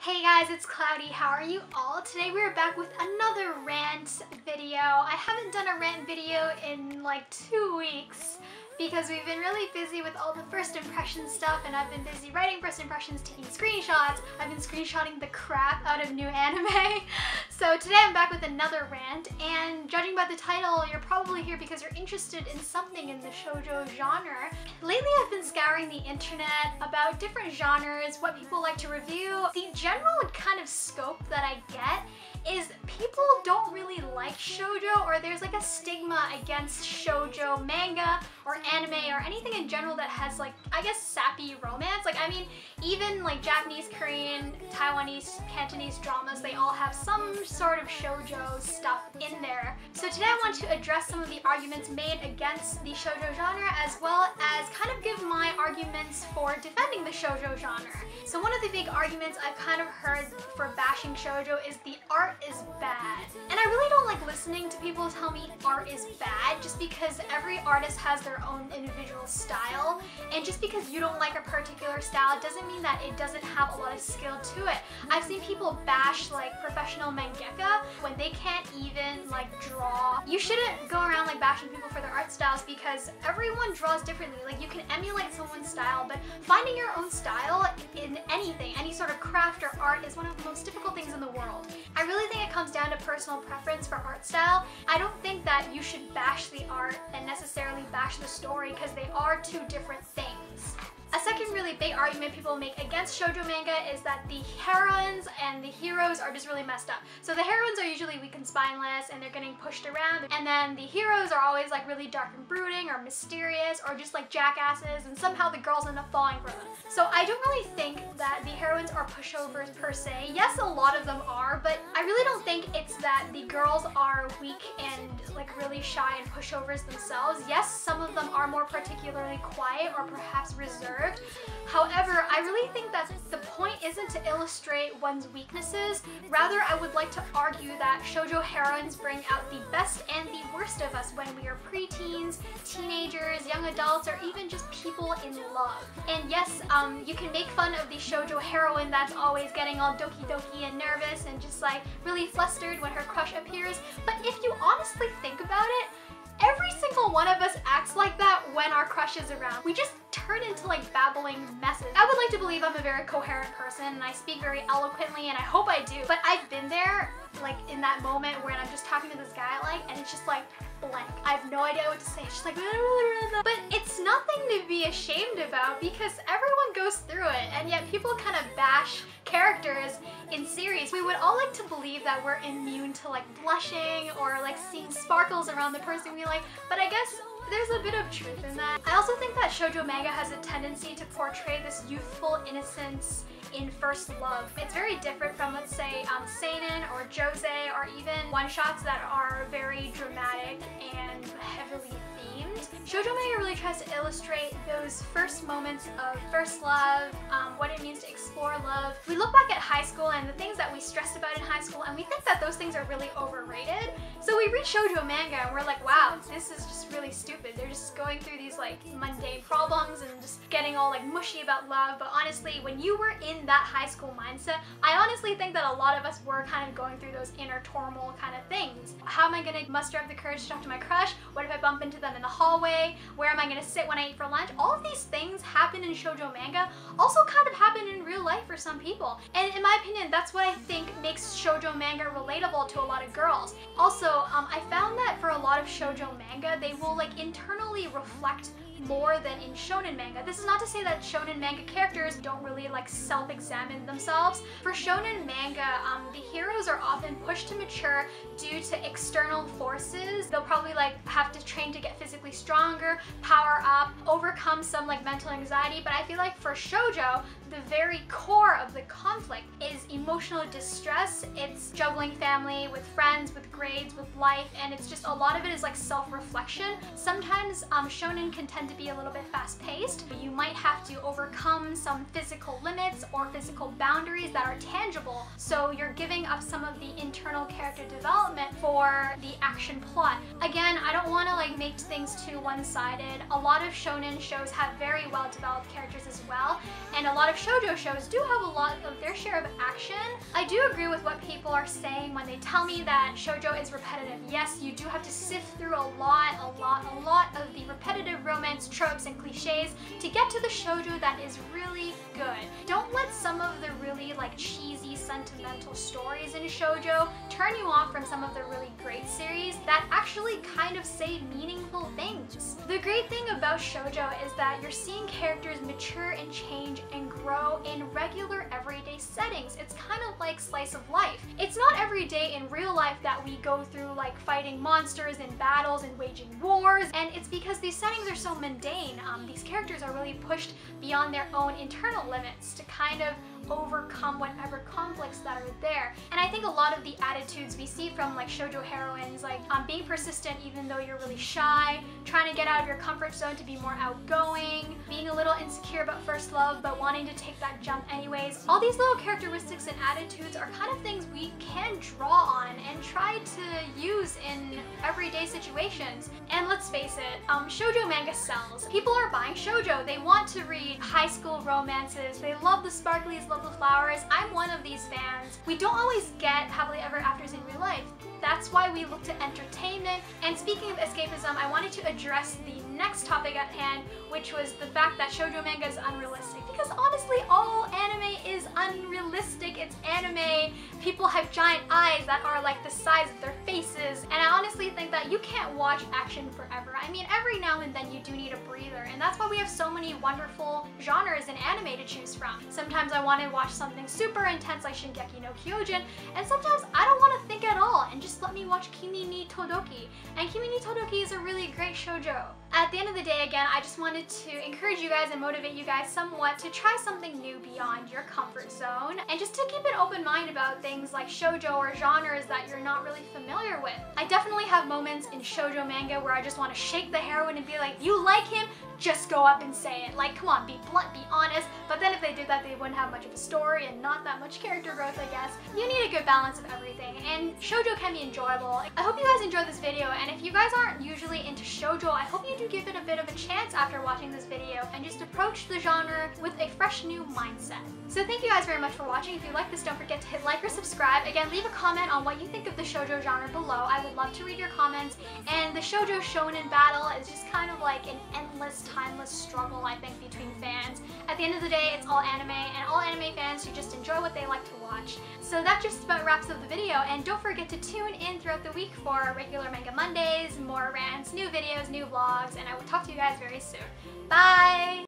Hey guys, it's Cloudy. How are you all? Today we're back with another rant video. I haven't done a rant video in like 2 weeks because we've been really busy with all the first impression stuff, and I've been busy writing first impressions, taking screenshots. I've been screenshotting the crap out of new anime. So today I'm back with another rant, and judging by the title, you're probably here because you're interested in something in the shoujo genre. Lately I've been scouring the internet about different genres, what people like to review. The general kind of scope that I get is people don't really like shoujo, or there's like a stigma against shoujo manga or anime or anything in general that has like, I guess, sappy romance. Like, I mean, even like Japanese, Korean, Taiwanese, Cantonese dramas, they all have some sort of shoujo stuff in there. So today I want to address some of the arguments made against the shoujo genre, as well as kind of give my arguments for defending the shoujo genre. So one of the big arguments I've kind of heard for bashing shoujo is the art is bad. And I really don't like listening to people tell me art is bad, just because every artist has their own individual style, and just because you don't like a particular style doesn't mean that it doesn't have a lot of skill to it. I've seen people bash like professional mangaka when they can't even like draw. You shouldn't go around like bashing people for their art styles, because everyone draws differently. Like, you can emulate someone's style, but finding your own style in anything, any sort of craft or art, is one of the most difficult things in the world. I really think it comes down to personal preference for art style. I don't think that you should bash the art and necessarily bash the story, because they are two different things. A second really big argument people make against shoujo manga is that the heroines and the heroes are just really messed up. So the heroines are usually weak and spineless, and they're getting pushed around, and then the heroes are always like really dark and brooding or mysterious or just like jackasses, and somehow the girls end up falling for them. So I don't really think that the heroines are pushovers per se. Yes, a lot of them are, but I really don't think it's that the girls are weak and like really shy and pushovers themselves. Yes, some of them are more particularly quiet or perhaps reserved. However, I really think that the point isn't to illustrate one's weaknesses. Rather, I would like to argue that shoujo heroines bring out the best and the worst of us when we are preteens, teenagers, young adults, or even just people in love. And yes, you can make fun of the shoujo heroine that's always getting all doki doki and nervous and just like really flustered when her crush appears, but if you honestly think about it, every single one of us acts like that when our crush is around. We just turn into like babbling messes. I would like to believe I'm a very coherent person and I speak very eloquently, and I hope I do, but I've been there, like in that moment where I'm just talking to this guy I like, and it's just like blank. I have no idea what to say. It's just like, but it's nothing to be ashamed about, because everyone goes through it, and yet people kind of bash characters in series. We would all like to believe that we're immune to like blushing or like seeing sparkles around the person we like, but I guess there's a bit of truth in that. I also think that shoujo manga has a tendency to portray this youthful innocence in first love. It's very different from, let's say, seinen or josei, or even one-shots that are very dramatic and heavily themed. Shoujo manga really tries to illustrate those first moments of first love, what it means to explore love. We look back at high school and the things that we stressed about in high school, and we think that those things are really overrated. So we read shoujo manga and we're like, wow, this is just really stupid. They're just going through these like mundane problems and just getting all like mushy about love. But honestly, when you were in that high school mindset, I honestly think that a lot of us were kind of going through those inner turmoil kind of things. How am I gonna muster up the courage to talk to my crush? What if I bump into them in the hallway? Where am I gonna sit when I eat for lunch? All of these things happen in shoujo manga, also kind of happen in real life for some people. And in my opinion, that's what I think makes shoujo manga relatable to a lot of girls. Also, I found that for a lot of shoujo manga, they will like internally reflect more than in shonen manga. This is not to say that shonen manga characters don't really like self-examine themselves. For shonen manga, the heroes are often pushed to mature due to external forces. They'll probably like have to train to get physically stronger, power up, overcome some like mental anxiety, but I feel like for shoujo, the very core of the conflict is emotional emotional distress. It's juggling family with friends, with grades, with life, and it's just a lot of it is like self-reflection. Sometimes shonen can tend to be a little bit fast-paced. You might have to overcome some physical limits or physical boundaries that are tangible, so you're giving up some of the internal character development for the action plot. Again, I don't want to like make things too one-sided. A lot of shonen shows have very well-developed characters as well, and a lot of shoujo shows do have a lot of their share of action. I do agree with what people are saying when they tell me that shoujo is repetitive. Yes, you do have to sift through a lot of the repetitive romance tropes and cliches to get to the shoujo that is really good. Don't let some of the really like cheesy sentimental stories in shoujo turn you off from some of the really great series that actually kind of say meaningful things. The great thing about shoujo is that you're seeing characters mature and change and grow in regular everyday settings. It's kind of like slice of life. It's not every day in real life that we go through like fighting monsters and battles and waging wars, and it's because these settings are so mundane. These characters are really pushed beyond their own internal limits to kind of overcome whatever conflicts that are there. And I think a lot of the attitudes we see from like shoujo heroines, like being persistent even though you're really shy, trying to get out of your comfort zone to be more outgoing, being a little insecure about first love but wanting to take that jump anyways. All these little characteristics and attitudes are kind of things we can draw on and try to use in everyday situations. And let's face it, shoujo manga sells. People are buying shoujo. They want to read high school romances. They love the sparklies, love the flowers. I'm one of these fans. We don't always get happily ever afters in real life. That's why we look to entertainment. And speaking of escapism, I wanted to address the next topic at hand, which was the fact that shoujo manga is unrealistic. Because honestly, all anime is unrealistic. It's anime. People have giant eyes that are like the size of their faces. And I honestly think that you can't watch action forever. I mean, every now and then you do need a breather. And that's why we have so many wonderful genres in anime to choose from. Sometimes I want to watch something super intense like Shingeki no Kyojin, and sometimes I don't want to think at all and just let me watch Kimi ni Todoki. And Kimi ni Todoki is a really great shoujo. At the end of the day, again, I just wanted to encourage you guys and motivate you guys somewhat to try something new beyond your comfort zone, and just to keep an open mind about things like shoujo or genres that you're not really familiar with. I definitely have moments in shoujo manga where I just want to shake the heroine and be like, you like him? Just go up and say it. Like, come on, be blunt, be honest. But then if they did that, they wouldn't have much of a story and not that much character growth, I guess. You need a good balance of everything, and shoujo can be enjoyable. I hope you guys enjoyed this video, and if you guys aren't usually into shoujo, I hope you do give it a bit of a chance after watching this video and just approach the genre with a fresh new mindset. So thank you guys very much for watching. If you like this, don't forget to hit like or subscribe. Again, leave a comment on what you think of the shoujo genre below. I would love to read your comments. And the shoujo shonen battle is just kind of like an endless, timeless struggle, I think, between fans. At the end of the day, it's all anime, and all anime fans should just enjoy what they like to watch. So that just about wraps up the video, and don't forget to tune in throughout the week for regular Manga Mondays, more rants, new videos, new vlogs, and I will talk to you guys very soon. Bye!